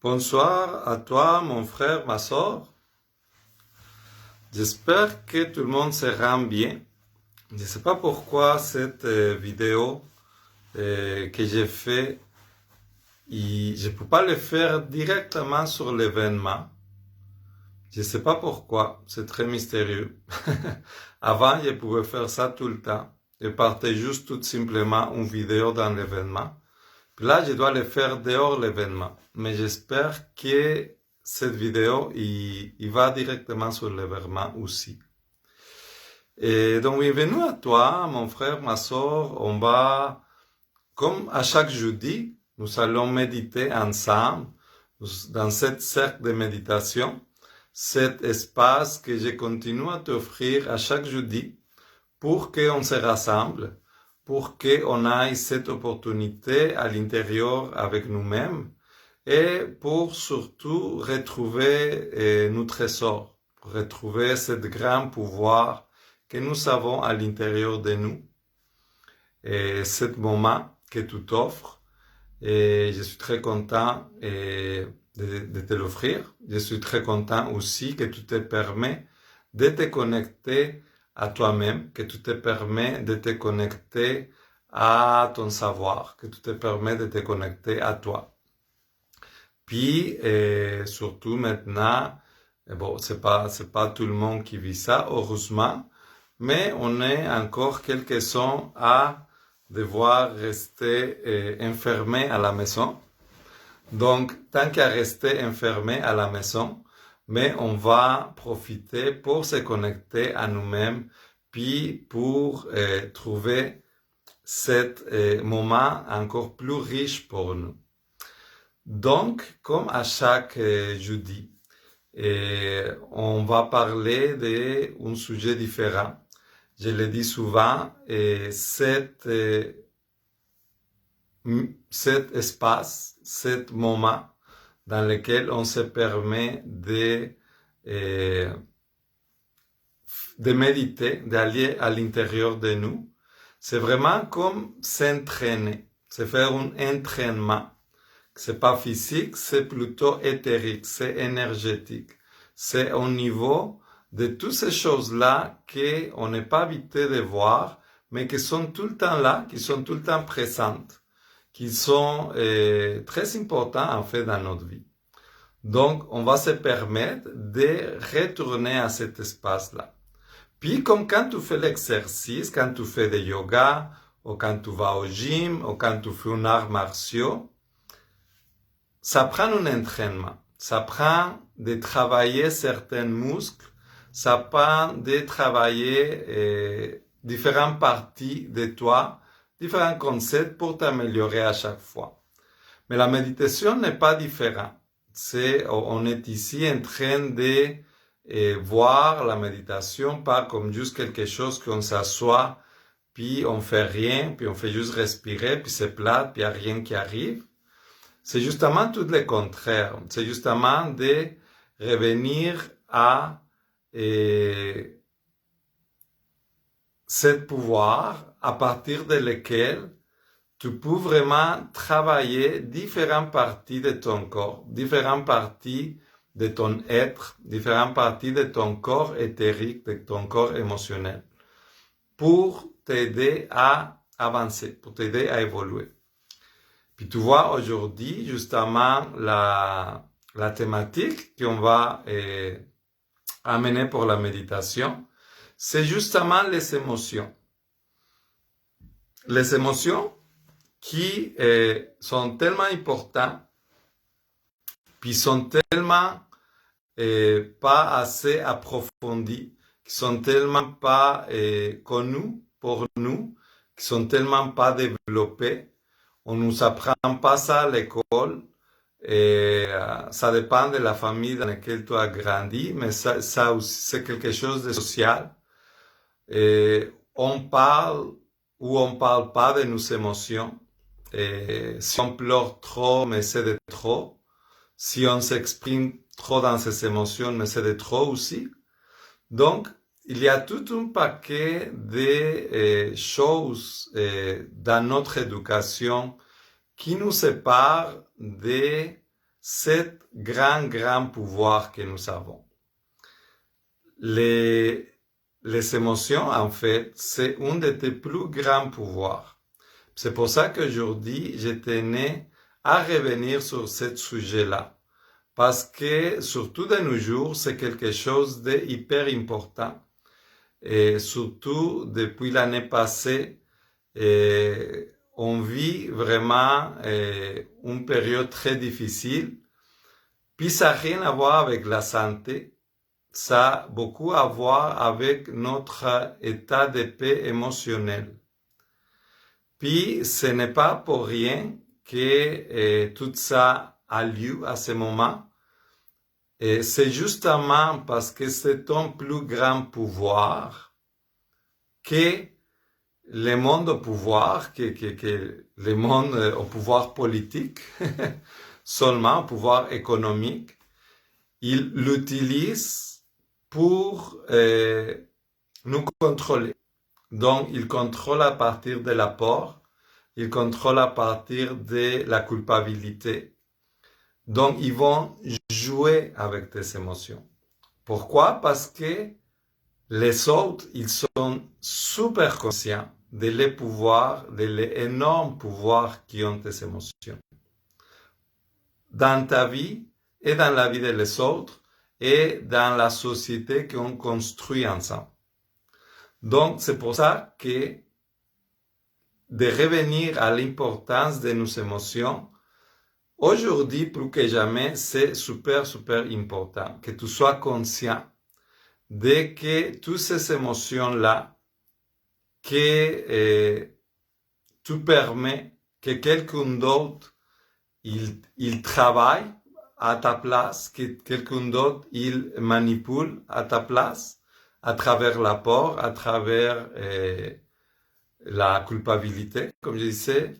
Bonsoir à toi, mon frère, ma soeur. J'espère que tout le monde se rend bien. Je ne sais pas pourquoi cette vidéo que j'ai fait, je ne peux pas le faire directement sur l'événement. Je ne sais pas pourquoi, c'est très mystérieux. Avant, je pouvais faire ça tout le temps. Je partais juste tout simplement une vidéo dans l'événement. Puis là, je dois le faire dehors l'événement. Mais j'espère que cette vidéo, il va directement sur l'événement aussi. Et donc, bienvenue à toi, mon frère, ma soeur. On va, comme à chaque jeudi, nous allons méditer ensemble dans cette cercle de méditation, cet espace que je continue à t'offrir à chaque jeudi pour qu'on se rassemble, pour qu'on ait cette opportunité à l'intérieur avec nous-mêmes et pour surtout retrouver nos trésors, pour retrouver ce grand pouvoir que nous avons à l'intérieur de nous. Et ce moment que tu t'offres, et je suis très content de te l'offrir. Je suis très content aussi que tu te permets de te connecter à toi-même, que tu te permets de te connecter à ton savoir, que tu te permets de te connecter à toi. Puis, surtout maintenant, bon, c'est pas tout le monde qui vit ça, heureusement, mais on est encore quelques-uns à devoir rester enfermés à la maison. Donc, tant qu'à rester enfermé à la maison, mais on va profiter pour se connecter à nous-mêmes, puis pour trouver cet moment encore plus riche pour nous. Donc, comme à chaque jeudi, on va parler d'un sujet différent. Je le dis souvent, cet espace, cet moment dans lequel on se permet de méditer, d'aller à l'intérieur de nous, c'est vraiment comme s'entraîner, c'est faire un entraînement. C'est pas physique, c'est plutôt éthérique, c'est énergétique. C'est au niveau de toutes ces choses-là qu'on n'est pas habitué de voir, mais qui sont tout le temps là, qui sont tout le temps présentes, qui sont très importants en fait dans notre vie. Donc, on va se permettre de retourner à cet espace-là. Puis, comme quand tu fais l'exercice, quand tu fais du yoga, ou quand tu vas au gym, ou quand tu fais un art martiaux, ça prend un entraînement. Ça prend de travailler certains muscles. Ça prend de travailler différentes parties de toi, différents concepts pour t'améliorer à chaque fois. Mais la méditation n'est pas différente. On est ici en train de voir la méditation pas comme juste quelque chose qu'on s'assoit, puis on fait rien, puis on fait juste respirer, puis c'est plate, puis il n'y a rien qui arrive. C'est justement tout le contraire. C'est justement de revenir à ce pouvoir à partir de lequel tu peux vraiment travailler différentes parties de ton corps, différentes parties de ton être, différentes parties de ton corps éthérique, de ton corps émotionnel, pour t'aider à avancer, pour t'aider à évoluer. Puis tu vois, aujourd'hui, justement, la thématique qu'on va amener pour la méditation, c'est justement les émotions. Les émotions qui sont tellement importantes, puis sont tellement pas assez approfondies, qui sont tellement pas connues pour nous, qui sont tellement pas développées. On nous apprend pas ça à l'école. Et ça dépend de la famille dans laquelle tu as grandi, mais ça aussi, c'est quelque chose de social. Et on parle ou on parle pas de nos émotions. Et si on pleure trop, mais c'est de trop. Si on s'exprime trop dans ses émotions, mais c'est de trop aussi. Donc, il y a tout un paquet de choses dans notre éducation qui nous séparent de cet grand pouvoir que nous avons. Les émotions, en fait, c'est un de tes plus grands pouvoirs. C'est pour ça qu'aujourd'hui, je tenais à revenir sur ce sujet-là. Parce que, surtout de nos jours, c'est quelque chose de hyper important. Et surtout, depuis l'année passée, on vit vraiment une période très difficile. Puis ça n'a rien à voir avec la santé. Ça a beaucoup à voir avec notre état de paix émotionnel. Puis ce n'est pas pour rien que tout ça a lieu à ce moment. Et c'est justement parce que c'est ton plus grand pouvoir que le monde au pouvoir, que le monde au pouvoir politique, seulement au pouvoir économique, il l'utilise pour nous contrôler. Donc, il contrôle à partir de la peur, il contrôle à partir de la culpabilité. Donc, ils vont jouer avec tes émotions. Pourquoi? Parce que les autres, ils sont super conscients de les pouvoirs, de l'énorme pouvoir qui ont tes émotions. Dans ta vie et dans la vie des autres et dans la société qu'on construit ensemble. Donc, c'est pour ça que de revenir à l'importance de nos émotions, aujourd'hui, plus que jamais, c'est super important que tu sois conscient de que toutes ces émotions-là, que tu permets que quelqu'un d'autre, il travaille à ta place, que quelqu'un d'autre, il manipule à ta place, à travers la peur, à travers la culpabilité, comme je disais.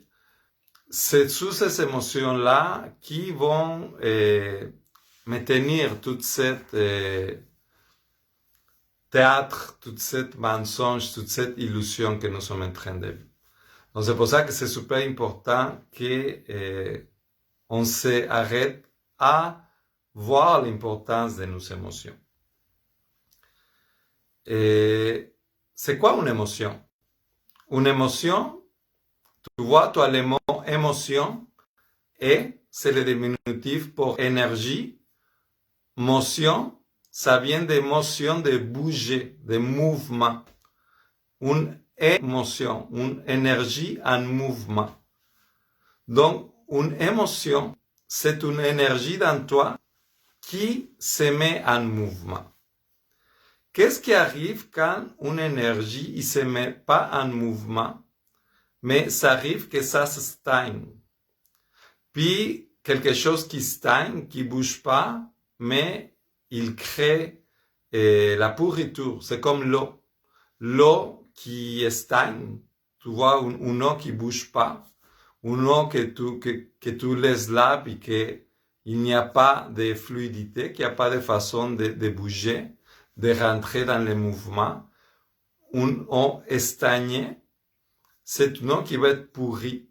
C'est sous ces émotions-là qui vont me tenir toute cette théâtre, toute cette mensonge, toute cette illusion que nous sommes en train de vivre. Donc c'est pour ça que c'est super important que on s'arrête à voir l'importance de nos émotions. Et c'est quoi une émotion? Une émotion, tu vois, toi, le mot émotion, et c'est le diminutif pour énergie. Motion, ça vient d'émotion, de bouger, de mouvement. Une émotion, une énergie en mouvement. Donc, une émotion, c'est une énergie dans toi qui se met en mouvement. Qu'est-ce qui arrive quand une énergie ne se met pas en mouvement, mais ça arrive que ça se stagne? Puis, quelque chose qui stagne, qui ne bouge pas, mais il crée la pourriture. C'est comme l'eau. L'eau qui stagne, tu vois, une eau qui ne bouge pas, une eau que tu laisses là, puis qu'il n'y a pas de fluidité, qu'il n'y a pas de façon de bouger, de rentrer dans le mouvement. Une eau stagnée, c'est une eau qui va être pourrie.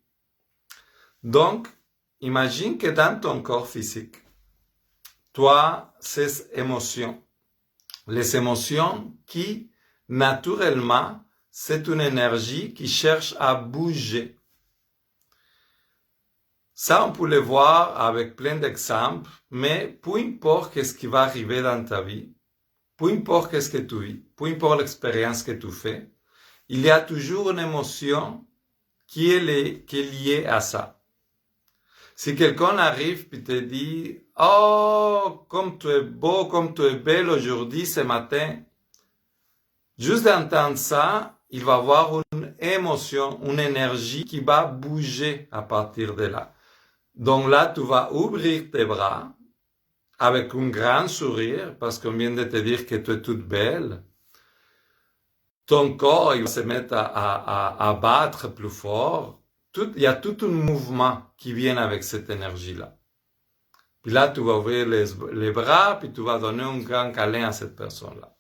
Donc, imagine que dans ton corps physique, toi, ces émotions, les émotions qui, naturellement, c'est une énergie qui cherche à bouger. Ça, on peut le voir avec plein d'exemples, mais peu importe ce qui va arriver dans ta vie, peu importe ce que tu vis, peu importe l'expérience que tu fais, il y a toujours une émotion qui est liée à ça. Si quelqu'un arrive et te dit « Oh, comme tu es beau, comme tu es belle aujourd'hui, ce matin », juste d'entendre ça, il va avoir une émotion, une énergie qui va bouger à partir de là. Donc là, tu vas ouvrir tes bras avec un grand sourire parce qu'on vient de te dire que tu es toute belle. Ton corps, il va se mettre à battre plus fort. Il y a tout un mouvement qui vient avec cette énergie-là. Puis là, tu vas ouvrir les bras, puis tu vas donner un grand câlin à cette personne-là.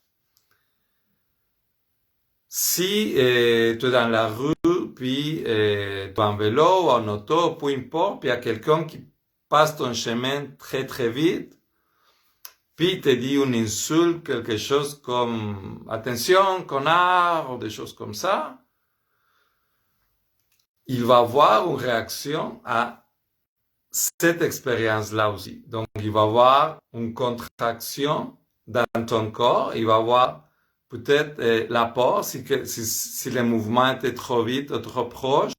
Si tu es dans la rue, puis tu es en vélo ou en auto, peu importe, puis il y a quelqu'un qui passes ton chemin très très vite, puis il te dit une insulte, quelque chose comme attention, connard, ou des choses comme ça, il va avoir une réaction à cette expérience-là aussi. Donc, il va avoir une contraction dans ton corps, il va avoir peut-être l'apport, si le mouvement était trop vite ou trop proche.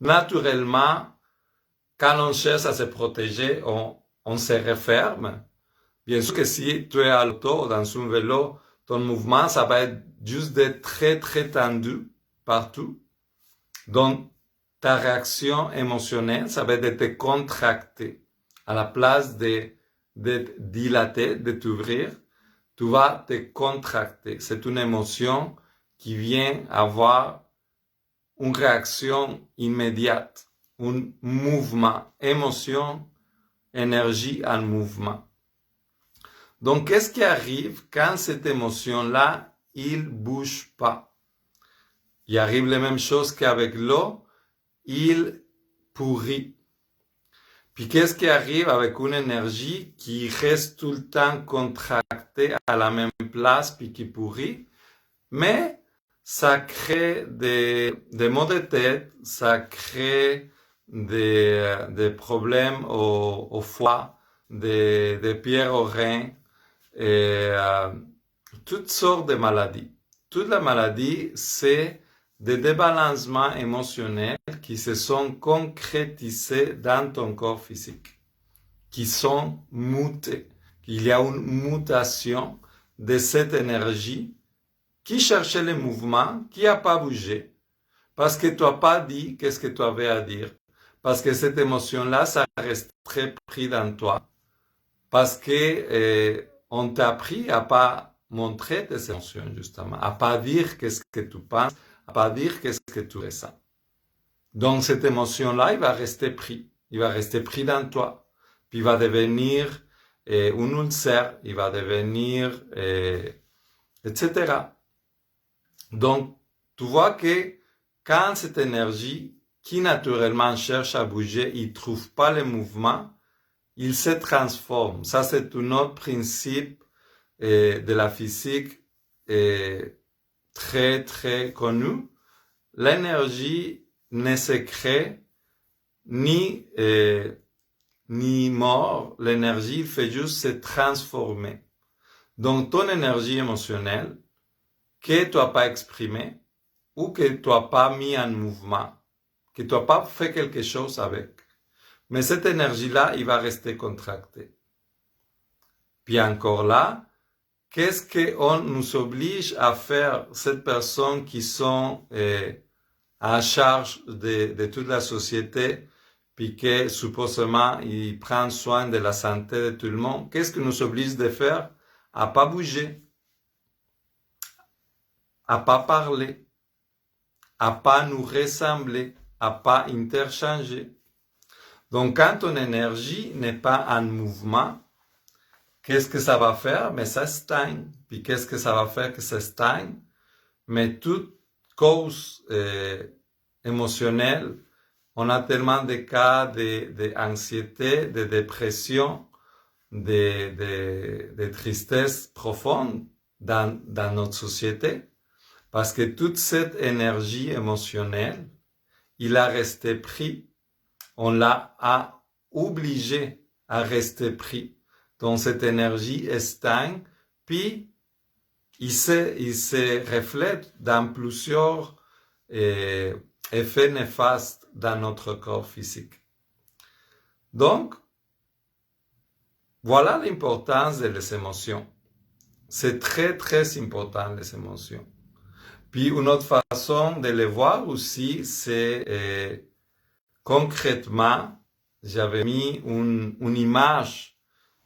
Naturellement, quand on cherche à se protéger, on se referme. Bien sûr que si tu es à l'auto ou dans un vélo, ton mouvement, ça va être juste d'être très, très tendu partout. Donc, ta réaction émotionnelle, ça va être de te contracter. À la place de dilater, de t'ouvrir, tu vas te contracter. C'est une émotion qui vient avoir une réaction immédiate, un mouvement, émotion, énergie en mouvement. Donc, qu'est-ce qui arrive quand cette émotion-là, il bouge pas? Il arrive la même chose qu'avec l'eau, il pourrit. Puis qu'est-ce qui arrive avec une énergie qui reste tout le temps contractée à la même place puis qui pourrit? Mais ça crée des maux de tête, ça crée des problèmes au foie, des pierres aux reins, et toutes sortes de maladies. Toute la maladie, c'est des débalancements émotionnels qui se sont concrétisés dans ton corps physique, qui sont mutés. Il y a une mutation de cette énergie qui cherchait le mouvement, qui n'a pas bougé, parce que tu n'as pas dit qu'est-ce que tu avais à dire, parce que cette émotion-là, ça reste très pris dans toi, parce que on t'a appris à pas montrer tes émotions, justement, à pas dire qu'est-ce que tu penses, à pas dire qu'est-ce que tu ressens. Donc, cette émotion-là, il va rester pris. Il va rester pris dans toi. Puis, il va devenir un ulcère, il va devenir, etc. Donc, tu vois que quand cette énergie, qui naturellement cherche à bouger, il trouve pas le mouvement, il se transforme. Ça, c'est un autre principe de la physique très, très connu. L'énergie ne se crée ni mort. L'énergie fait juste se transformer. Donc, ton énergie émotionnelle, que tu n'as pas exprimée ou que tu n'as pas mis en mouvement, que tu n'as pas fait quelque chose avec, mais cette énergie-là, il va rester contracté. Puis encore là, qu'est-ce qu'on nous oblige à faire, cette personne qui sont en charge de toute la société, puis que supposément ils prennent soin de la santé de tout le monde? Qu'est-ce que nous oblige de faire? À pas bouger, à pas parler, à pas nous ressembler, à pas interchanger. Donc, quand ton énergie n'est pas en mouvement, qu'est-ce que ça va faire? Mais ça stagne. Puis qu'est-ce que ça va faire que ça stagne? Mais toute cause émotionnelle, on a tellement de cas d'anxiété, de dépression, de tristesse profonde dans notre société, parce que toute cette énergie émotionnelle, il a resté pris. On l'a obligé à rester pris. Donc cette énergie stagne, puis il se reflète dans plusieurs effets néfastes dans notre corps physique. Donc, voilà l'importance des émotions. C'est très, très important, les émotions. Puis une autre façon de les voir aussi, c'est concrètement, j'avais mis une image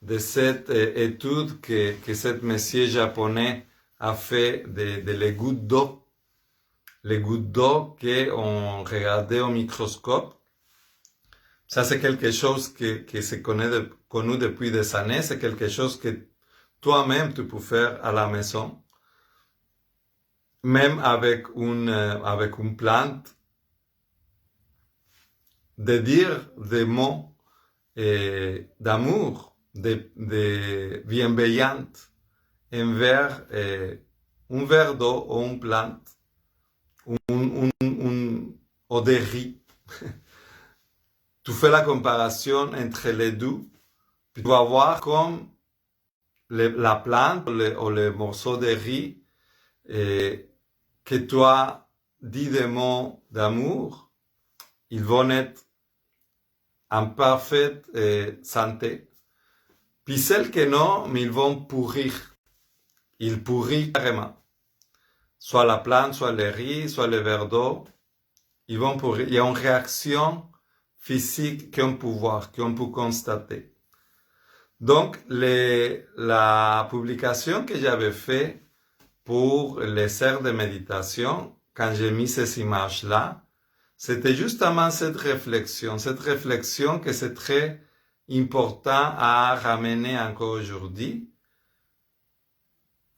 de cette étude que cet monsieur japonais a fait de les gouttes d'eau. Les gouttes d'eau qu'on regardait au microscope. Ça, c'est quelque chose que se connu depuis des années. C'est quelque chose que toi-même tu peux faire à la maison. Même avec une plante. De dire des mots d'amour, de bienveillante envers un verre d'eau ou une plante, ou des riz. Tu fais la comparaison entre les deux, puis tu vas voir comme la plante ou le morceau de riz que tu as dit des mots d'amour, ils vont être en parfaite santé. Puis celles que non, mais ils vont pourrir. Ils pourrissent carrément. Soit la plante, soit le riz, soit le verre d'eau. Ils vont pourrir. Il y a une réaction physique qu'on peut voir, qu'on peut constater. Donc, la publication que j'avais faite pour les heures de méditation, quand j'ai mis ces images-là, c'était justement cette réflexion que c'est très important à ramener encore aujourd'hui,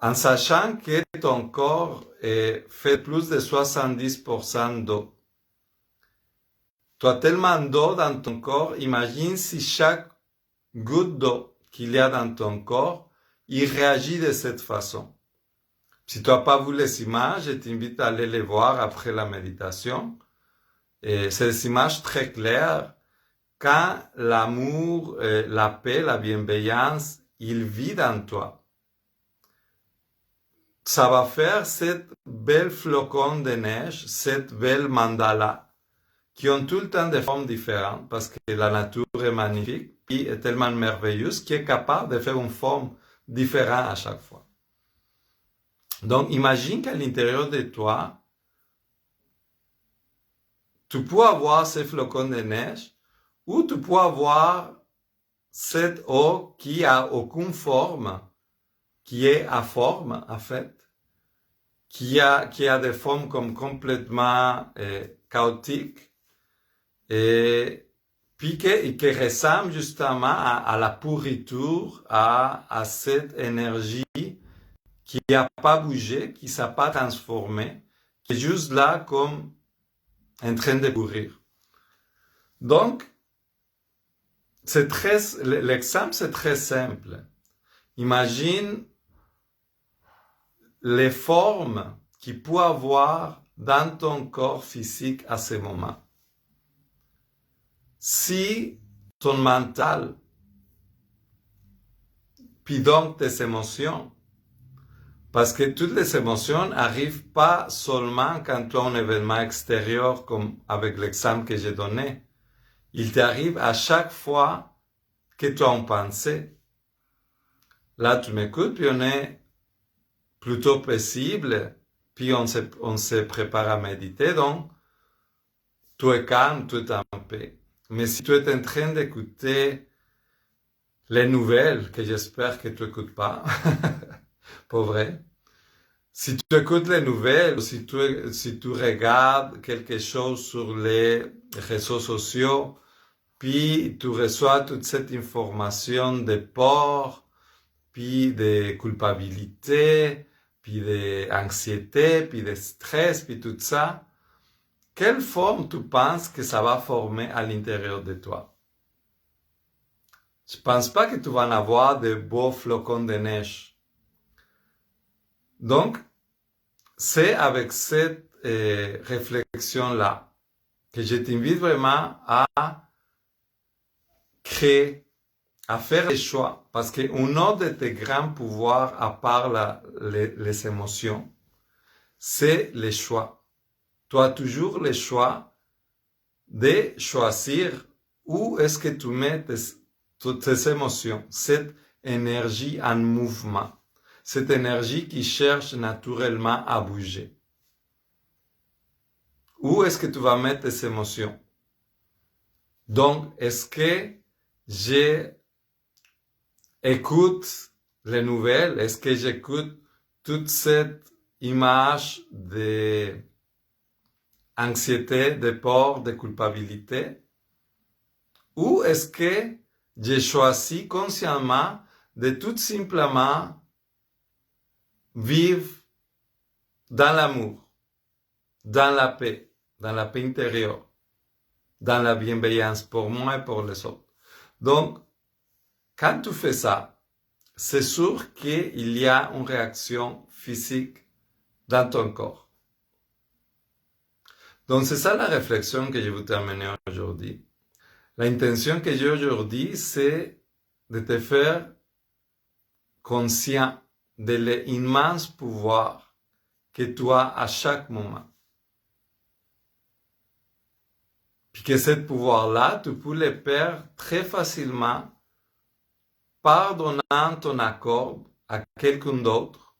en sachant que ton corps fait plus de 70% d'eau. Tu as tellement d'eau dans ton corps, imagine si chaque goutte d'eau qu'il y a dans ton corps, il réagit de cette façon. Si tu n'as pas vu les images, je t'invite à aller les voir après la méditation. Et c'est des images très claires. Quand l'amour, la paix, la bienveillance, il vit dans toi, ça va faire cette belle flocon de neige, cette belle mandala, qui ont tout le temps des formes différentes, parce que la nature est magnifique, et est tellement merveilleuse, qui est capable de faire une forme différente à chaque fois. Donc, imagine qu'à l'intérieur de toi, tu peux avoir ces flocons de neige, ou tu peux avoir cette eau qui a aucune forme, qui est aforme, en fait, qui a des formes comme complètement chaotiques, et puis qui ressemble justement à la pourriture, à cette énergie qui n'a pas bougé, qui ne s'est pas transformée, qui est juste là comme en train de pourrir. Donc, l'exemple c'est très simple. Imagine les formes qu'il peut avoir dans ton corps physique à ce moment. Si ton mental, puis donc tes émotions, parce que toutes les émotions n'arrivent pas seulement quand tu as un événement extérieur, comme avec l'exemple que j'ai donné. Il t'arrive à chaque fois que tu as une pensée. Là, tu m'écoutes, puis on est plutôt paisible, puis on se prépare à méditer, donc tu es calme, tu es en paix. Mais si tu es en train d'écouter les nouvelles, que j'espère que tu n'écoutes pas, pas vrai, si tu écoutes les nouvelles, si tu regardes quelque chose sur les réseaux sociaux, puis tu reçois toute cette information de peur, puis de culpabilité, puis d'anxiété, puis de stress, puis tout ça, quelle forme tu penses que ça va former à l'intérieur de toi? Je pense pas que tu vas en avoir de beaux flocons de neige. Donc, c'est avec cette réflexion-là que je t'invite vraiment à créer, à faire des choix. Parce qu'un autre de tes grands pouvoirs, à part les émotions, c'est les choix. Tu as toujours le choix de choisir où est-ce que tu mets toutes tes émotions, cette énergie en mouvement, cette énergie qui cherche naturellement à bouger. Où est-ce que tu vas mettre tes émotions? Donc, est-ce que j'écoute les nouvelles? Est-ce que j'écoute toute cette image d'anxiété, de peur, de culpabilité? Ou est-ce que j'ai choisi consciemment de tout simplement vivre dans l'amour, dans la paix intérieure, dans la bienveillance pour moi et pour les autres? Donc, quand tu fais ça, c'est sûr qu'il y a une réaction physique dans ton corps. Donc, c'est ça la réflexion que je veux t'amener aujourd'hui. L'intention que j'ai aujourd'hui, c'est de te faire conscient de l'immense pouvoir que tu as à chaque moment. Puis que ce pouvoir-là, tu peux le perdre très facilement par donnant ton accord à quelqu'un d'autre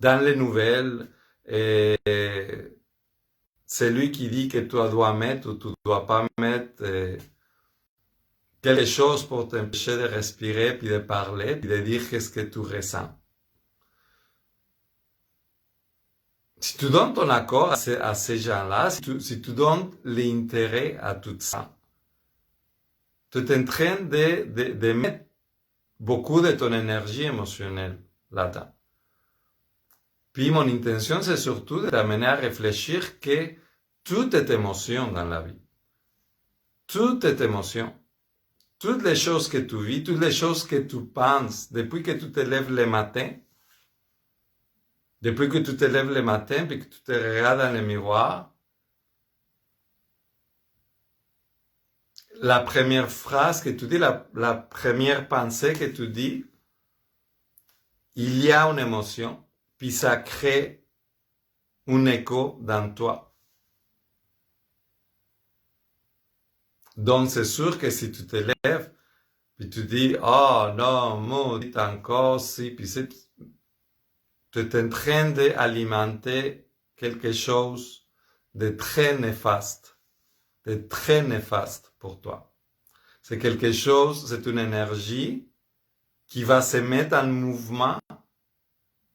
dans les nouvelles. Et c'est lui qui dit que tu dois mettre ou tu ne dois pas mettre quelque chose pour t'empêcher de respirer, puis de parler, puis de dire qu'est-ce que tu ressens. Si tu donnes ton accord à ces gens-là, si tu donnes l'intérêt à tout ça, tu es en train de mettre beaucoup de ton énergie émotionnelle là-dedans. Puis mon intention, c'est surtout de t'amener à réfléchir que tout est émotion dans la vie. Tout est émotion. Toutes les choses que tu vis, toutes les choses que tu penses, depuis que tu te lèves le matin, puis que tu te regardes dans le miroir, la première phrase que tu dis, la première pensée que tu dis, il y a une émotion, puis ça crée un écho dans toi. Donc c'est sûr que si tu te lèves, puis tu dis, oh non, maudit encore, si, puis c'est, tu es en train d'alimenter quelque chose de très néfaste pour toi. C'est quelque chose, c'est une énergie qui va se mettre en mouvement,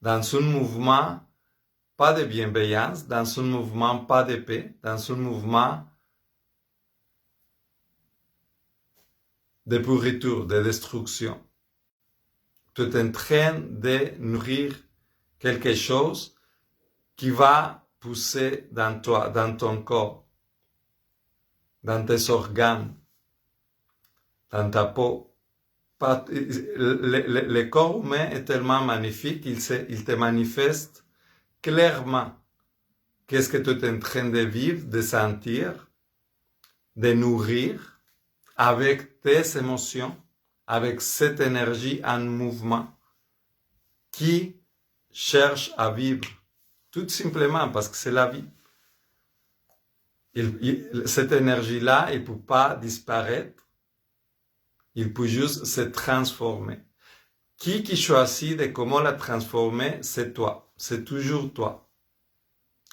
dans un mouvement pas de bienveillance, dans un mouvement pas de paix, dans un mouvement de pourriture, de destruction. Tu es en train de nourrir quelque chose qui va pousser dans toi, dans ton corps, dans tes organes, dans ta peau. Le corps humain est tellement magnifique qu'il te manifeste clairement qu'est-ce que tu es en train de vivre, de sentir, de nourrir avec tes émotions, avec cette énergie en mouvement qui cherche à vivre, tout simplement parce que c'est la vie. Cette énergie-là, elle ne peut pas disparaître, il peut juste se transformer. Qui choisit de comment la transformer, c'est toi. C'est toujours toi.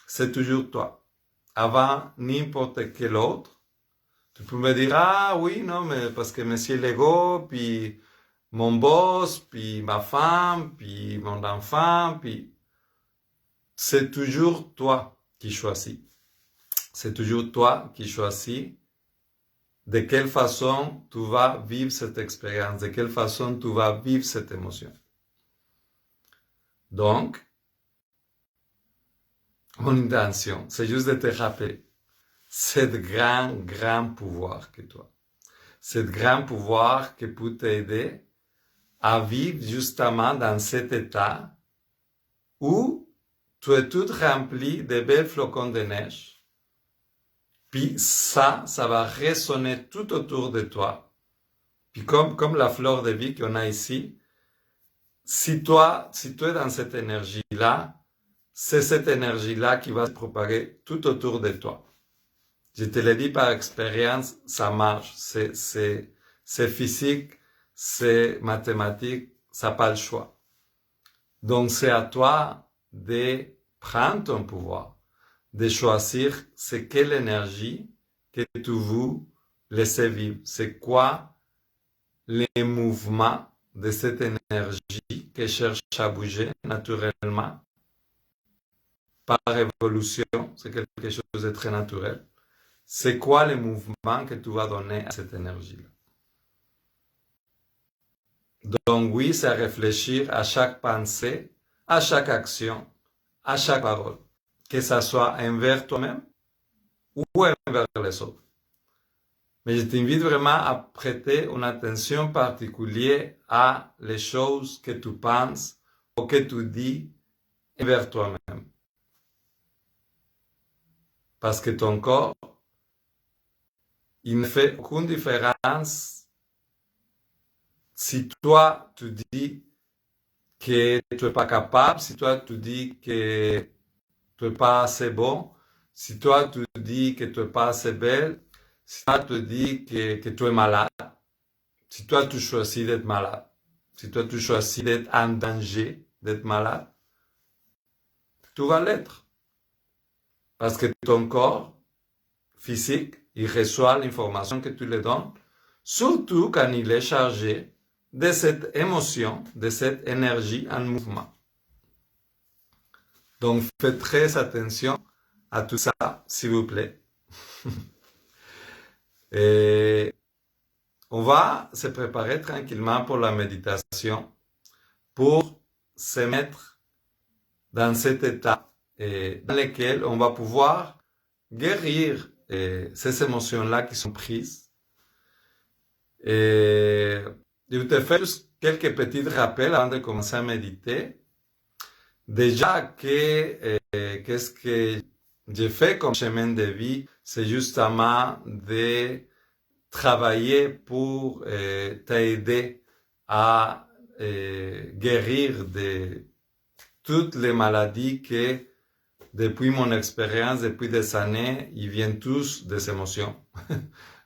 C'est toujours toi. Avant n'importe quel autre, tu peux me dire, ah oui, non, mais parce que monsieur l'ego, puis mon boss, puis ma femme, puis mon enfant, puis c'est toujours toi qui choisis. C'est toujours toi qui choisis de quelle façon tu vas vivre cette expérience, de quelle façon tu vas vivre cette émotion. Donc, mon intention, c'est juste de te rappeler cet grand pouvoir que tu as. Cet grand pouvoir qui peut t'aider à vivre justement dans cet état où tu es tout rempli de belles flocons de neige. Puis ça va résonner tout autour de toi. Puis comme la fleur de vie qu'on a ici, si tu es dans cette énergie-là, c'est cette énergie-là qui va se propager tout autour de toi. Je te l'ai dit par expérience, ça marche. C'est physique, c'est mathématique, ça n'a pas le choix. Donc c'est à toi de prendre ton pouvoir, de choisir c'est quelle énergie que tu veux laisser vivre. C'est quoi les mouvements de cette énergie qui cherche à bouger naturellement par évolution. C'est quelque chose de très naturel. C'est quoi les mouvements que tu vas donner à cette énergie-là? Donc oui, c'est à réfléchir à chaque pensée, à chaque action, à chaque parole, que ça soit envers toi-même ou envers les autres. Mais je t'invite vraiment à prêter une attention particulière à les choses que tu penses ou que tu dis envers toi-même. Parce que ton corps, il ne fait aucune différence si toi tu dis que tu n'es pas capable, si toi tu dis que tu n'es pas assez bon, si toi tu dis que tu n'es pas assez belle, si toi tu dis que tu es malade, si toi tu choisis d'être malade, si toi tu choisis d'être en danger, d'être malade, tu vas l'être. Parce que ton corps physique, il reçoit l'information que tu lui donnes, surtout quand il est chargé de cette émotion, de cette énergie en mouvement. Donc, faites très attention à tout ça, s'il vous plaît. Et on va se préparer tranquillement pour la méditation, pour se mettre dans cet état dans lequel on va pouvoir guérir ces émotions-là qui sont prises. Et je te fais juste quelques petits rappels avant de commencer à méditer. Déjà, qu'est-ce que j'ai fait comme chemin de vie, c'est justement de travailler pour t'aider à guérir de toutes les maladies que, depuis mon expérience, depuis des années, ils viennent tous des émotions.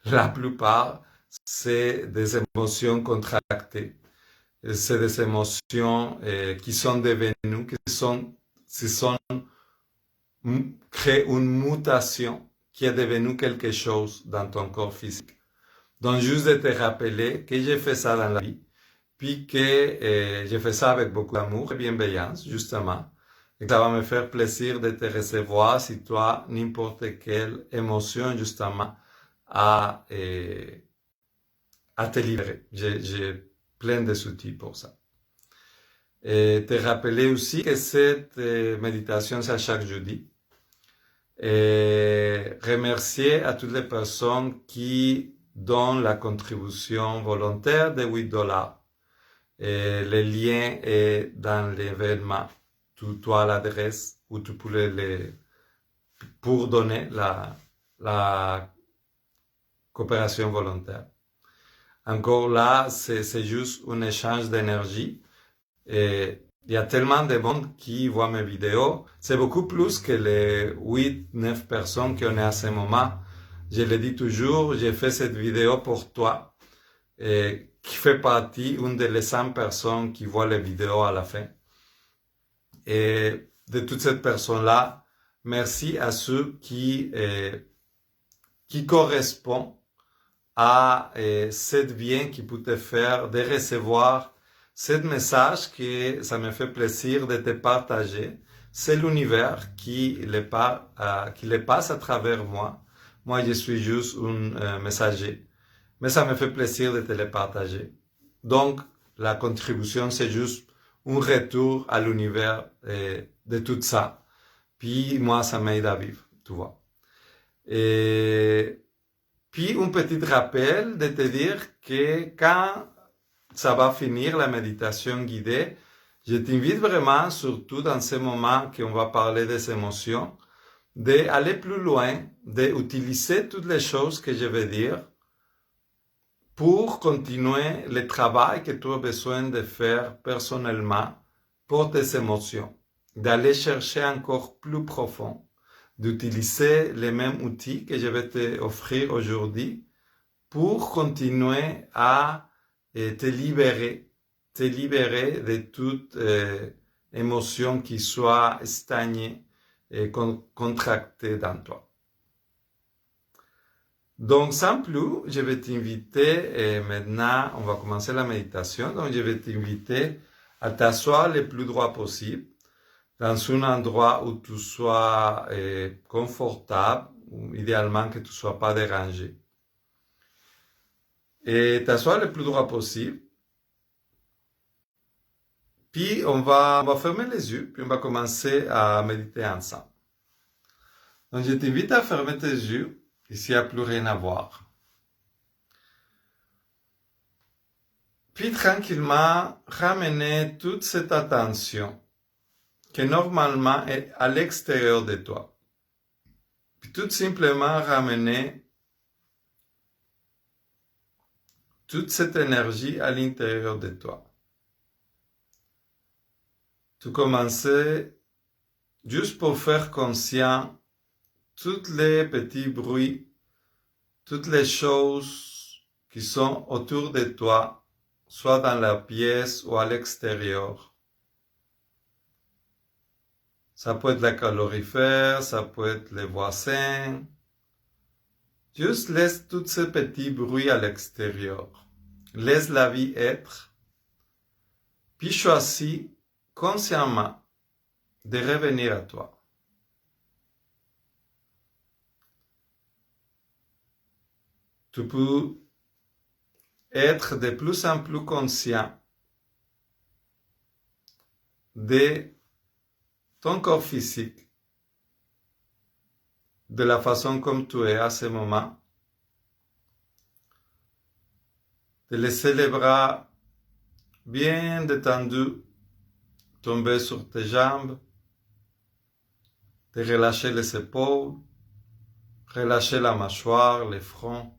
La plupart, c'est des émotions contractées. C'est des émotions qui sont devenues, créent une mutation qui est devenue quelque chose dans ton corps physique. Donc, juste de te rappeler que j'ai fait ça dans la vie, puis que j'ai fait ça avec beaucoup d'amour et bienveillance, justement. Et que ça va me faire plaisir de te recevoir si toi, n'importe quelle émotion, justement, à te libérer. J'ai plein de outils pour ça. Et te rappeler aussi que cette méditation, c'est à chaque jeudi. Et remercier à toutes les personnes qui donnent la contribution volontaire de $8. Et le lien est dans l'événement. Tu as l'adresse où tu pourrais pour donner la coopération volontaire. Encore là, c'est juste un échange d'énergie. Et il y a tellement de monde qui voit mes vidéos. C'est beaucoup plus que les 8-9 personnes qu'on est à ce moment. Je le dis toujours, j'ai fait cette vidéo pour toi, qui fait partie une des 100 personnes qui voient les vidéos à la fin. Et de toutes ces personnes-là, merci à ceux qui correspondent à cette bien qui peut te faire de recevoir ce message que ça me fait plaisir de te partager. C'est l'univers qui le passe à travers moi. Moi, je suis juste un messager. Mais ça me fait plaisir de te le partager. Donc, la contribution, c'est juste un retour à l'univers de tout ça. Puis, moi, ça m'aide à vivre, tu vois. Et puis, un petit rappel de te dire que quand ça va finir la méditation guidée, je t'invite vraiment, surtout dans ces moments qu'on va parler des émotions, d'aller plus loin, d'utiliser toutes les choses que je vais dire pour continuer le travail que tu as besoin de faire personnellement pour tes émotions, d'aller chercher encore plus profond, d'utiliser les mêmes outils que je vais t'offrir aujourd'hui pour continuer à te libérer de toute émotion qui soit stagnée et contractée dans toi. Donc, sans plus, je vais t'inviter, et maintenant, on va commencer la méditation. Donc, je vais t'inviter à t'asseoir le plus droit possible, dans un endroit où tu sois confortable, ou idéalement que tu ne sois pas dérangé. Et t'asseoir le plus droit possible. Puis, on va fermer les yeux, puis on va commencer à méditer ensemble. Donc, je t'invite à fermer tes yeux. Ici, il n'y a plus rien à voir. Puis tranquillement ramener toute cette attention qui normalement est à l'extérieur de toi. Puis tout simplement ramener toute cette énergie à l'intérieur de toi. Tu commençais juste pour faire conscient tous les petits bruits, toutes les choses qui sont autour de toi, soit dans la pièce ou à l'extérieur. Ça peut être la calorifère, ça peut être les voisins. Juste laisse tous ces petits bruits à l'extérieur. Laisse la vie être. Puis choisis consciemment de revenir à toi. Tu peux être de plus en plus conscient de ton corps physique, de la façon comme tu es à ce moment, de laisser les bras bien détendus tomber sur tes jambes, de relâcher les épaules, relâcher la mâchoire, le front.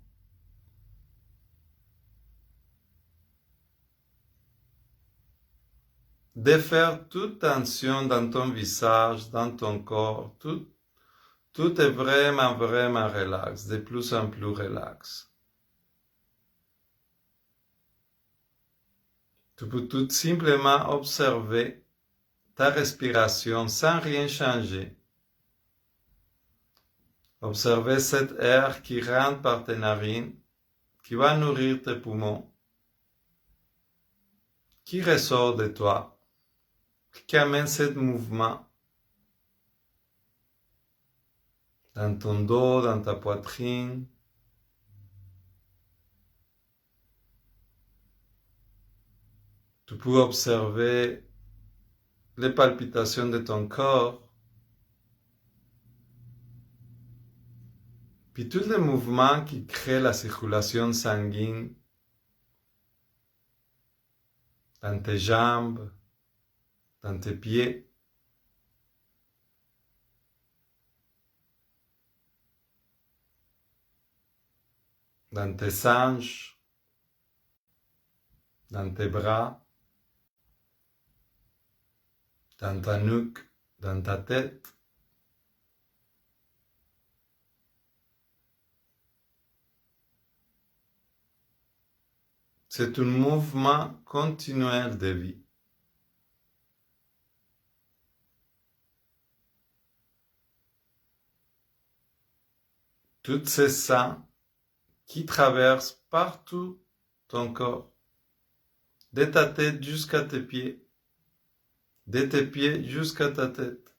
De faire toute tension dans ton visage, dans ton corps, tout est vraiment, vraiment relax, de plus en plus relax. Tu peux tout simplement observer ta respiration sans rien changer. Observer cet air qui rentre par tes narines, qui va nourrir tes poumons, qui ressort de toi, qui amène ce mouvement dans ton dos, dans ta poitrine. Tu peux observer les palpitations de ton corps, puis tous les mouvements qui créent la circulation sanguine dans tes jambes, dans tes pieds. Dans tes hanches, dans tes bras, dans ta nuque, dans ta tête. C'est un mouvement continuel de vie. Tous ces sangs qui traversent partout ton corps, de ta tête jusqu'à tes pieds, de tes pieds jusqu'à ta tête.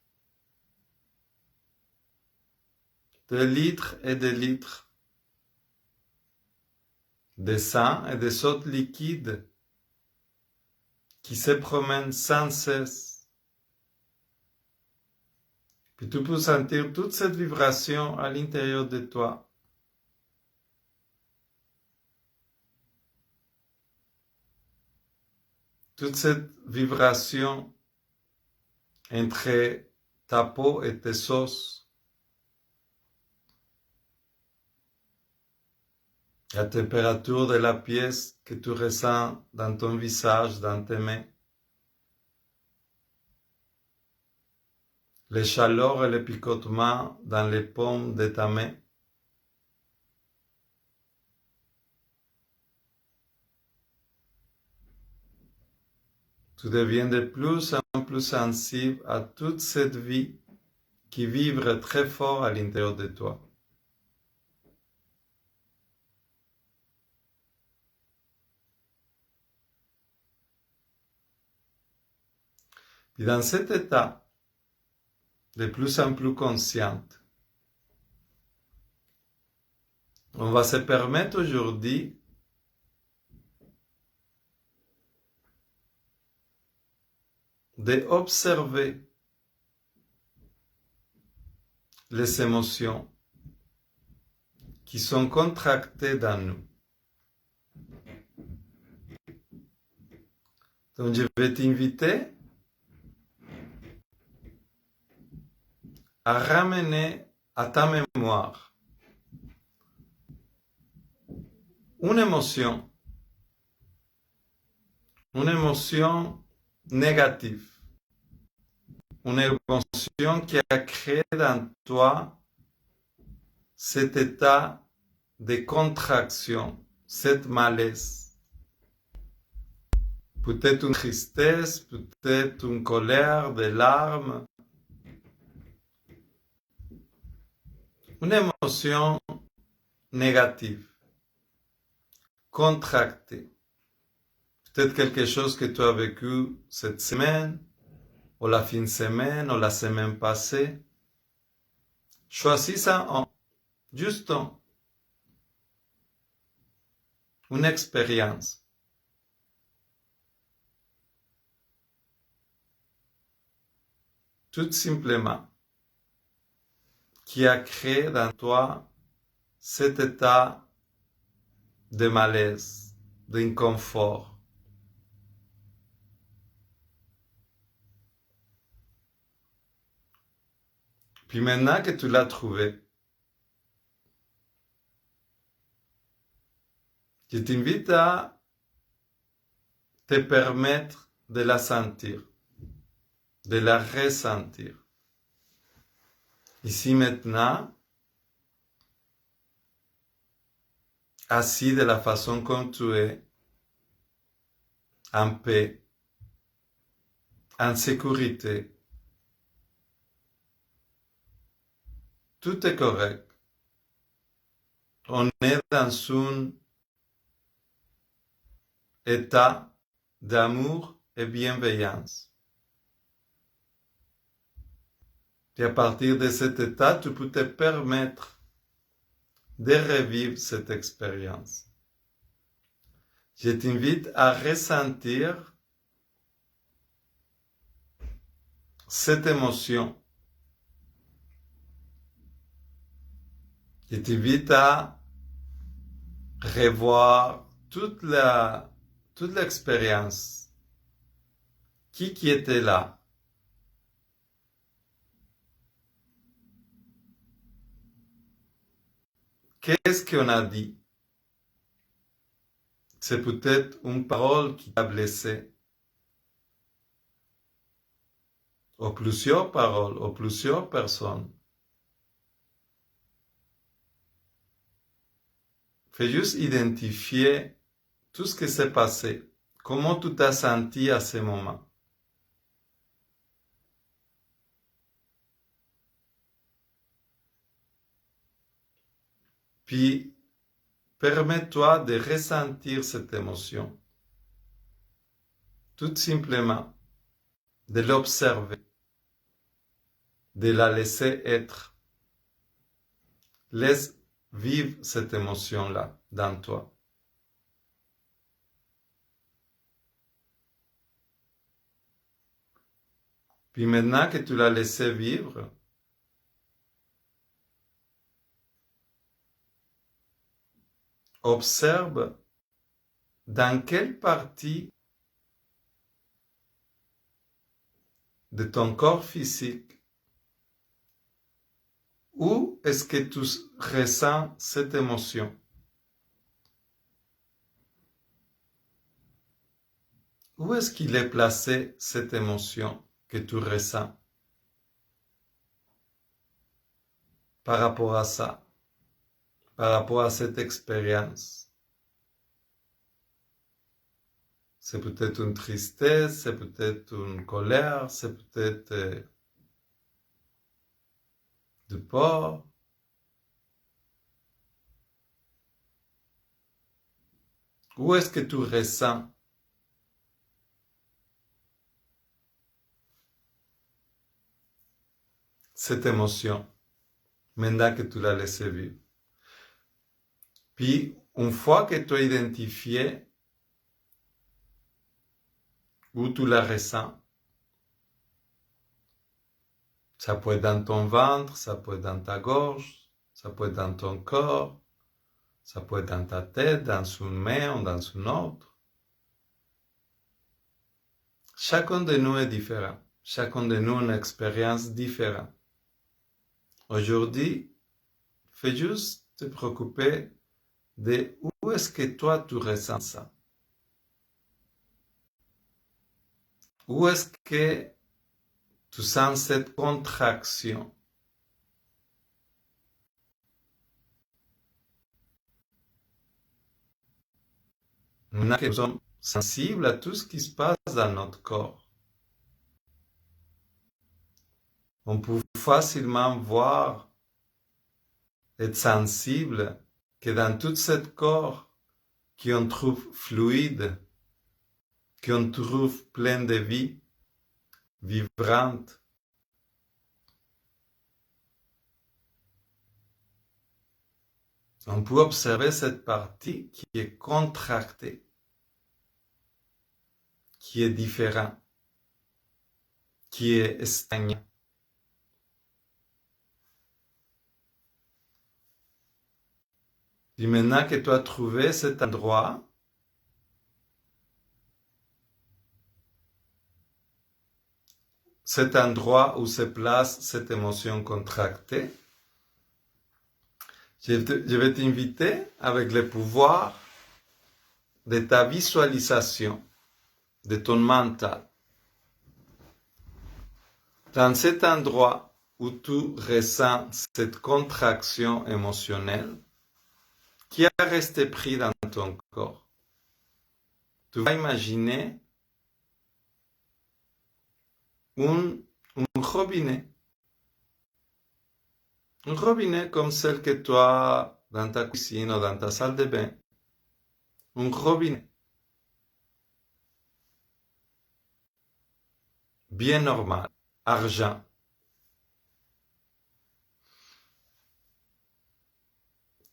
Des litres et des litres de sang et des autres liquides qui se promènent sans cesse. Puis tu peux sentir toute cette vibration à l'intérieur de toi. Toute cette vibration entre ta peau et tes os. La température de la pièce que tu ressens dans ton visage, dans tes mains. Les chaleurs et les picotements dans les paumes de ta main. Tu deviens de plus en plus sensible à toute cette vie qui vibre très fort à l'intérieur de toi. Puis dans cet état de plus en plus consciente, on va se permettre aujourd'hui d'observer les émotions qui sont contractées dans nous. Donc je vais t'inviter à ramener à ta mémoire une émotion négative, une émotion qui a créé dans toi cet état de contraction, cette malaise. Peut-être une tristesse, peut-être une colère, des larmes. Une émotion négative, contractée. Peut-être quelque chose que tu as vécu cette semaine, ou la fin de semaine, ou la semaine passée. Choisis juste une expérience. Tout simplement, qui a créé dans toi cet état de malaise, d'inconfort. Puis maintenant que tu l'as trouvé, je t'invite à te permettre de la sentir, de la ressentir. Ici maintenant, assis de la façon comme tu es, en paix, en sécurité. Tout est correct. On est dans un état d'amour et bienveillance. Et à partir de cet état, tu peux te permettre de revivre cette expérience. Je t'invite à ressentir cette émotion. Je t'invite à revoir toute l'expérience. Qui était là? Qu'est-ce qu'on a dit? C'est peut-être une parole qui t'a blessé. Ou plusieurs paroles, ou plusieurs personnes. Fais juste identifier tout ce qui s'est passé. Comment tu t'as senti à ce moment. Puis, permets-toi de ressentir cette émotion. Tout simplement, de l'observer, de la laisser être. Laisse vivre cette émotion-là dans toi. Puis maintenant que tu l'as laissé vivre, observe dans quelle partie de ton corps physique où est-ce que tu ressens cette émotion. Où est-ce qu'il est placé cette émotion que tu ressens par rapport à ça, par rapport à cette expérience? C'est peut-être une tristesse, c'est peut-être une colère, c'est peut-être de peur. Où est-ce que tu ressens cette émotion maintenant que tu l'as laissé vivre? Puis, une fois que tu as identifié où tu la ressens, ça peut être dans ton ventre, ça peut être dans ta gorge, ça peut être dans ton corps, ça peut être dans ta tête, dans une main ou dans une autre. chacun de nous est différent. Chacun de nous a une expérience différente. Aujourd'hui, fais juste te préoccuper de où est-ce que toi tu ressens ça. Où est-ce que tu sens cette contraction? Nous sommes sensibles à tout ce qui se passe dans notre corps. On peut facilement voir, être sensible, que dans tout ce corps qu'on trouve fluide, qu'on trouve plein de vie, vibrante, on peut observer cette partie qui est contractée, qui est différente, qui est stagnante. Et maintenant que tu as trouvé cet endroit, où se place cette émotion contractée, je vais t'inviter avec le pouvoir de ta visualisation, de ton mental. Dans cet endroit où tu ressens cette contraction émotionnelle qui a resté pris dans ton corps, tu vas imaginer un robinet. Un robinet comme celle que tu as dans ta cuisine ou dans ta salle de bain. Un robinet. Bien normal. Argent.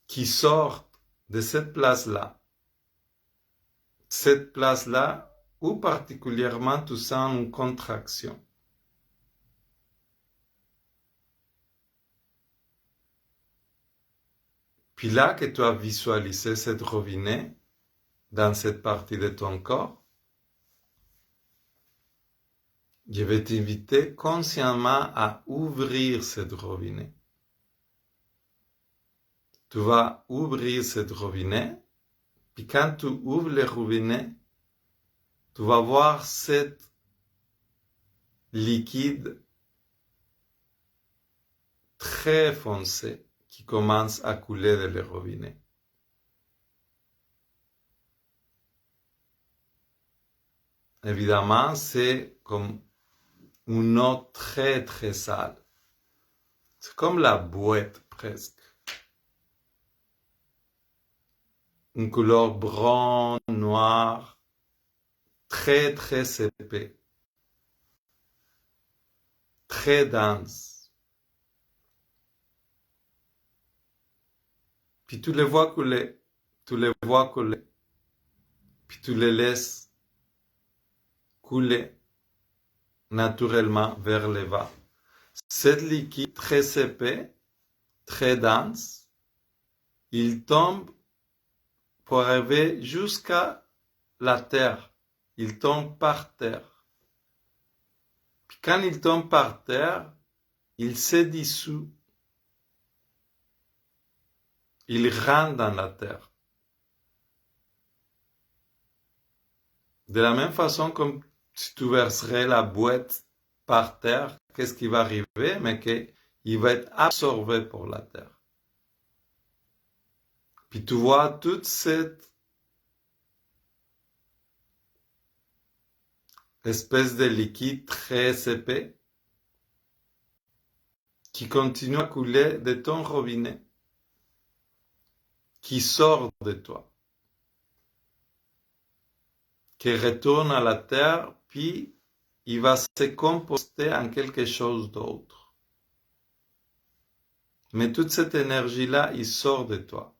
Qui sort de cette place-là. Cette place-là où particulièrement tu sens une contraction. Puis là que tu as visualisé cette robinet dans cette partie de ton corps, je vais t'inviter consciemment à ouvrir cette robinet. Tu vas ouvrir cette robinet, puis quand tu ouvres le robinet, tu vas voir cette liquide très foncé qui commence à couler de le robinet. Évidemment, c'est comme une eau très très sale. C'est comme la boîte presque. Une couleur brun, noir, très très épais, très dense. Puis tu les vois couler, puis tu les laisses couler naturellement vers le bas. Cette liquide très épais, très dense, il tombe pour arriver jusqu'à la terre. Il tombe par terre. Puis quand il tombe par terre, il se dissout. Il rentre dans la terre. De la même façon comme si tu verserais la boîte par terre, qu'est-ce qui va arriver? Mais qu'il va être absorbé par la terre. Puis tu vois toute cette espèce de liquide très épais qui continue à couler de ton robinet, qui sort de toi, qui retourne à la terre, puis il va se composter en quelque chose d'autre. Mais toute cette énergie-là, il sort de toi.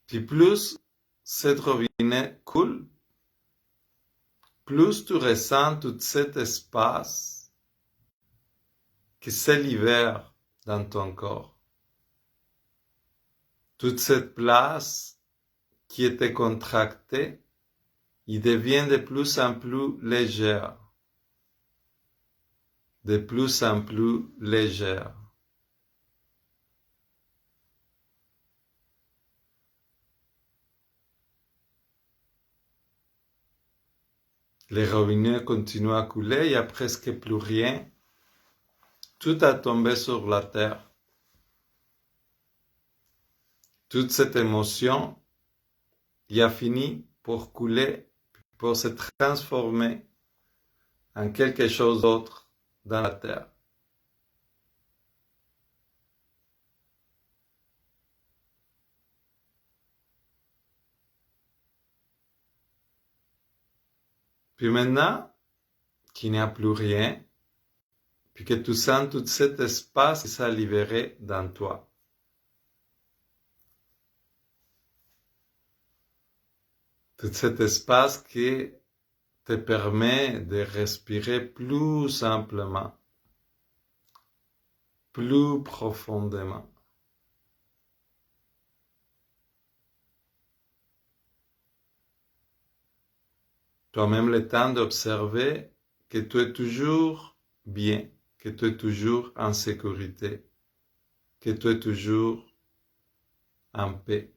Puis plus cette robinet coule, plus tu ressens tout cet espace qui se libère dans ton corps. Toute cette place qui était contracté, il devient de plus en plus léger. De plus en plus léger. Les robinets continuent à couler, il n'y a presque plus rien. Tout a tombé sur la terre. Toute cette émotion, il a fini pour couler, pour se transformer en quelque chose d'autre dans la terre. Puis maintenant, qu'il n'y a plus rien, puis que tu sens tout cet espace qui s'est libéré dans toi. Tout cet espace qui te permet de respirer plus simplement, plus profondément. Tu as même le temps d'observer que tu es toujours bien, que tu es toujours en sécurité, que tu es toujours en paix.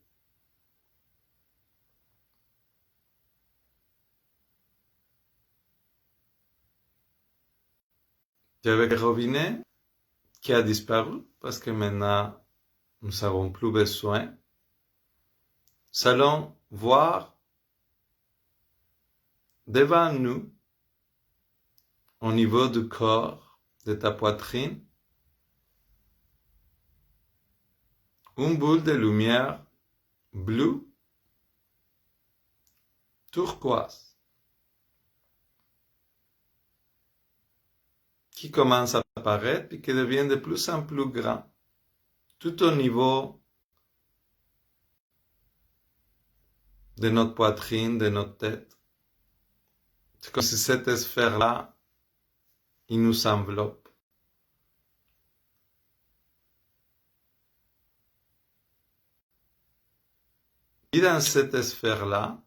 Et avec le robinet qui a disparu parce que maintenant nous n'avons plus besoin, nous allons voir devant nous, au niveau du corps, de ta poitrine, une boule de lumière bleue, turquoise, qui commence à apparaître et qui devient de plus en plus grand, tout au niveau de notre poitrine, de notre tête. C'est comme si cette sphère-là, il nous enveloppe. Et dans cette sphère-là,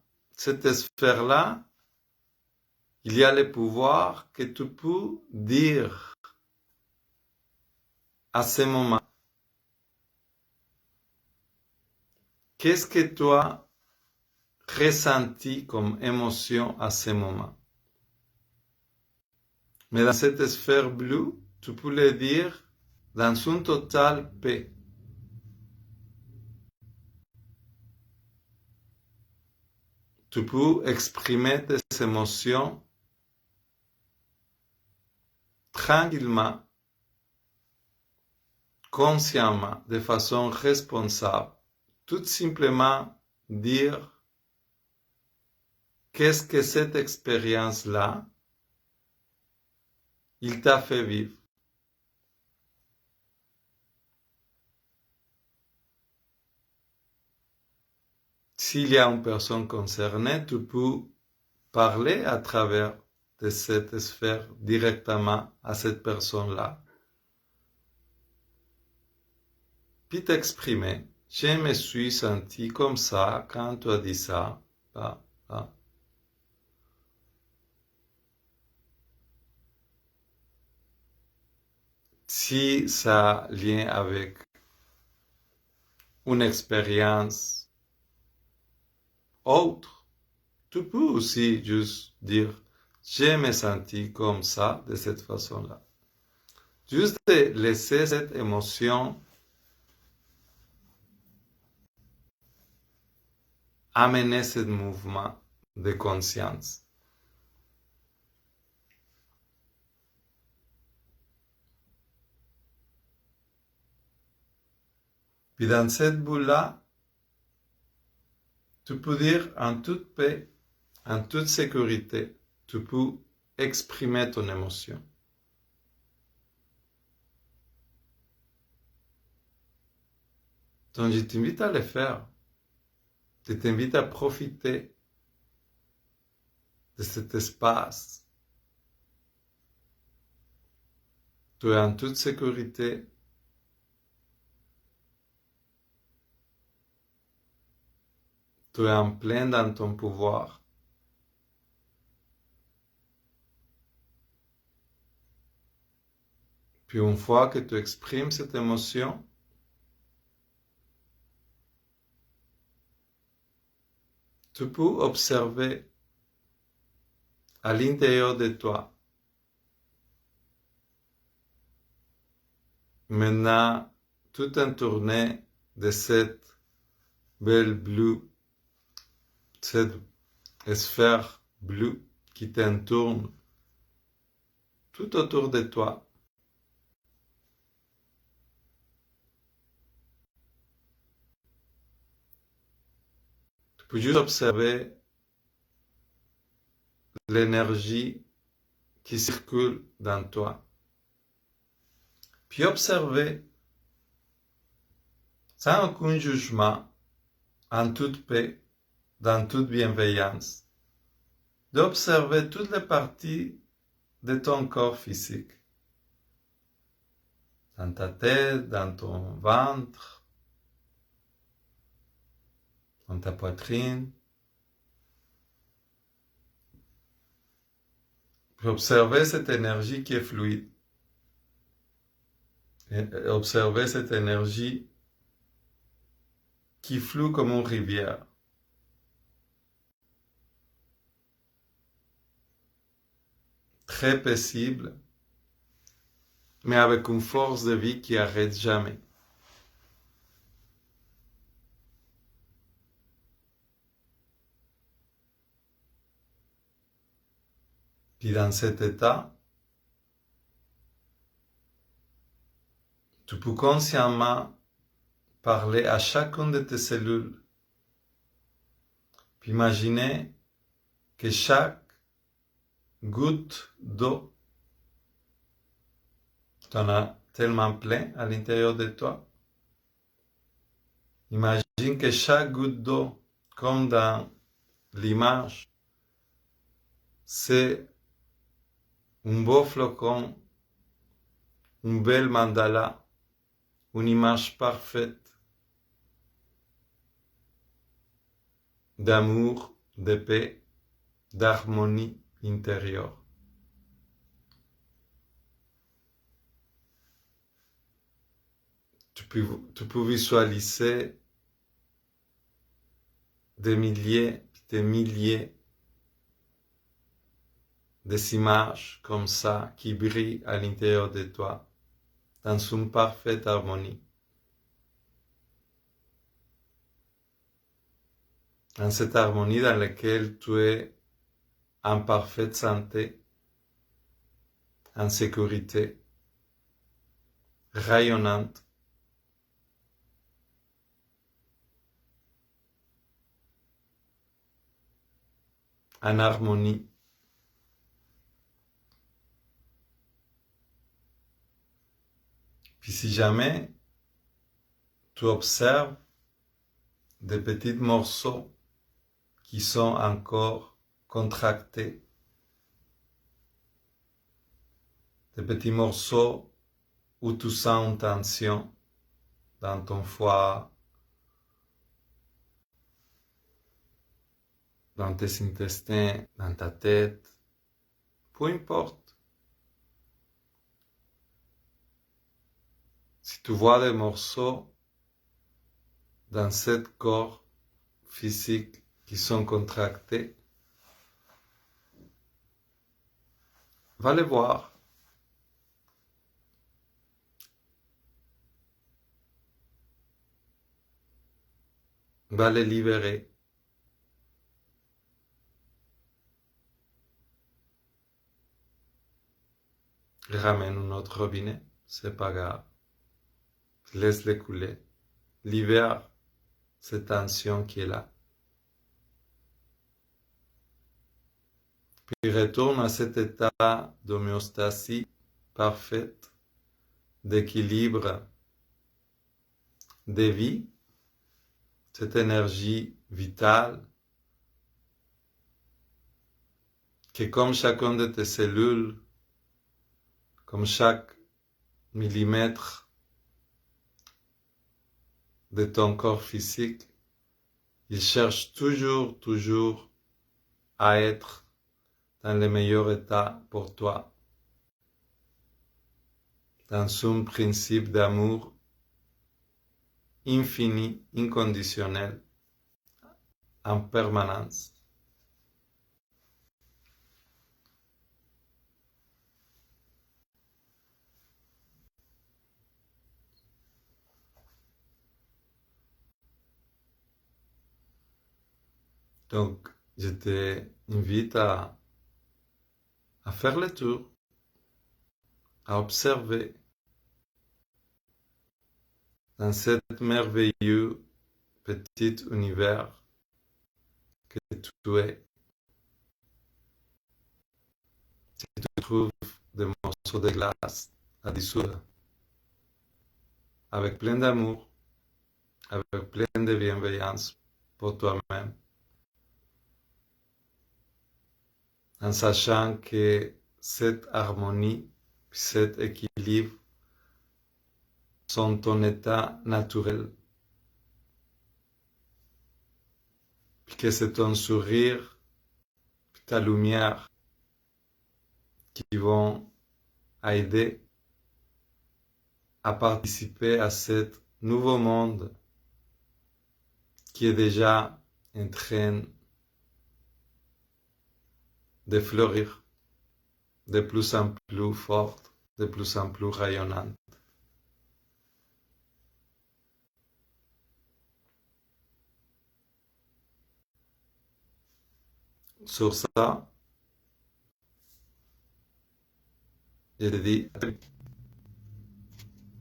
il y a le pouvoir que tu peux dire à ce moment. Qu'est-ce que tu as ressenti comme émotion à ce moment? Mais dans cette sphère bleue, tu peux le dire dans une totale paix. Tu peux exprimer tes émotions tranquillement, consciemment, de façon responsable. Tout simplement dire qu'est-ce que cette expérience-là, il t'a fait vivre. S'il y a une personne concernée, tu peux parler à travers de cette sphère directement à cette personne-là. Puis t'exprimer. Je me suis senti comme ça quand tu as dit ça. Ah, ah. Si ça a lien avec une expérience autre, tu peux aussi juste dire je me senti comme ça, de cette façon-là. Juste de laisser cette émotion amener ce mouvement de conscience. Puis dans cette boule-là, tu peux dire en toute paix, en toute sécurité, tu peux exprimer ton émotion. Donc je t'invite à le faire. Je t'invite à profiter de cet espace. Tu es en toute sécurité. tu es en plein dans ton pouvoir. Puis une fois que tu exprimes cette émotion, tu peux observer à l'intérieur de toi. Maintenant, tout entourné de cette belle bleue, cette sphère bleue qui t'entoure tout autour de toi. Tu peux juste observer l'énergie qui circule dans toi. Puis observer, sans aucun jugement, en toute paix, dans toute bienveillance, d'observer toutes les parties de ton corps physique. Dans ta tête, dans ton ventre, dans ta poitrine. Puis observer cette énergie qui est fluide. Et observer cette énergie qui flue comme une rivière. Très paisible, mais avec une force de vie qui n'arrête jamais. Puis dans cet état, tu peux consciemment parler à chacune de tes cellules. Puis imaginer que chaque goutte d'eau, tu en as tellement plein à l'intérieur de toi. Imagine que chaque goutte d'eau, comme dans l'image, c'est un beau flocon, une belle mandala, une image parfaite d'amour, de paix, d'harmonie intérieure. Tu peux visualiser des milliers, des milliers d'images comme ça qui brillent à l'intérieur de toi dans une parfaite harmonie. Dans cette harmonie dans laquelle tu es en parfaite santé, en sécurité, rayonnante. En harmonie. Puis si jamais tu observes des petits morceaux qui sont encore contractés, des petits morceaux où tu sens une tension dans ton foie, dans tes intestins, dans ta tête, peu importe. Si tu vois des morceaux dans ce corps physique qui sont contractés, va les voir. Va les libérer. Ramène un autre robinet, c'est pas grave. Laisse-les couler. Libère cette tension qui est là. Puis retourne à cet état d'homéostasie parfaite, d'équilibre, de vie, cette énergie vitale, que comme chacune de tes cellules, comme chaque millimètre de ton corps physique, il cherche toujours à être dans le meilleur état pour toi, dans un principe d'amour infini, inconditionnel, en permanence. Donc, je t'invite à faire le tour, à observer dans cet merveilleux petit univers que tu es. Si tu trouves des morceaux de glace à dissoudre, avec plein d'amour, avec plein de bienveillance pour toi-même, en sachant que cette harmonie, cet équilibre sont ton état naturel, puis que c'est ton sourire, puis ta lumière qui vont aider à participer à ce nouveau monde qui est déjà en train de fleurir de plus en plus forte, de plus en plus rayonnante. Sur ça, je te dis à très vite.